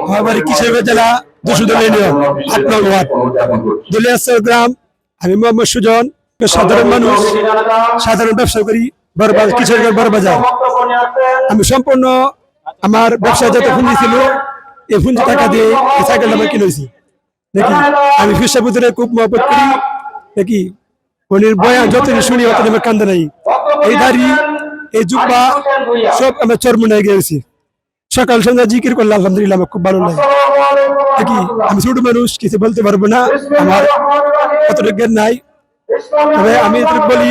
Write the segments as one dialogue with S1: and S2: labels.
S1: আমার বাড়ি কিশোরগঞ্জ জেলা যশোদল ইউনিয়ন ৮ নং ওয়ার্ড দুলিয়াচর গ্রাম। আমি মোহাম্মদ সুজন, সাধারণ মানুষ, সাধারণ ব্যবসা করি কিশোরগঞ্জ বড় বাজার। আমি সম্পূর্ণ আমার ব্যবসায় যত পুঁজি ছিল এই পুঁজি টাকা দিয়ে এই সাইকেলটা আমি কিনেছি নাকি। আমি ফিরসাপুরে খুব মহব্বত করি নাকি, উনির বয়ান যতদিন শুনি অতদিন আমার কান্দে নাই। এই দাড়ি এই জুব্বা সব আমার চরমুনায় গিয়েছি। সকাল সন্ধ্যা জিকির করলে আলহামদুলিল্লাহ আমার খুব ভালো লাগে নাকি। আমি ছোট মানুষ, কিছু বলতে পারবো না, আমার অতটুকু জ্ঞান নাই। তবে আমি বলি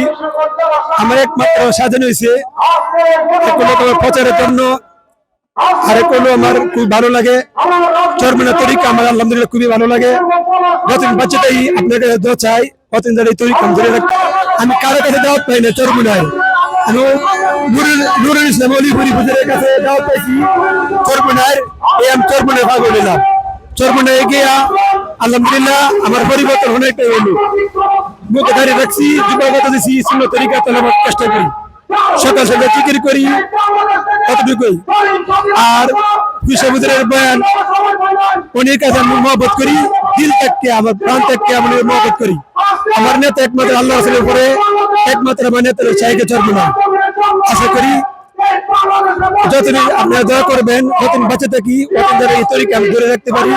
S1: আমার একমাত্র সাজানো হয়েছে প্রচারের জন্য, আরেক হলো আমার খুব ভালো লাগে চরমুনা তরিকা। আমার আলহামদুলিল্লাহ খুবই ভালো লাগে। যতদিন বাচ্চাটাই আপনাকে দোয়া চাই অতদিন ধরে এই তরিকা ধরে রাখতে। আমি কারো কাছে দাওয়াত পাই না চরমুনায়। আমি নুরুল ইসলাম অলিপুরি হুজুরের কাছে দাওয়াত পাইছি চরমুনায়। এই আমি চরমুনায় ভাগ হইলাম। চরমুনায় গিয়া আলহামদুলিল্লাহ আমার পরিবর্তন অনেকটাই হলো। মুখে দাঁড়িয়ে রাখছি, যুবকতা দিচ্ছি, সুন্নাত তরিকা তালাবাদ চেষ্টা করি, সকাল সকাল জিকির করি, কতটুকুই। আর ফিরসাপুরের বয়ান উনির কাছে আমি মহব্বত করি, দিল থেকে আমার প্রাণ থেকে আমি মহব্বত করি। আমার নেতা একমাত্র আল্লাহ রাসূলের উপরে, একমাত্র আমার নেতা চাইকে চরমুনা। আশা করি যতদিন আপনারা দোয়া করবেন, যতদিন বাঁচে থাকি ততদিন এই তরিকা আমি ধরে রাখতে পারি।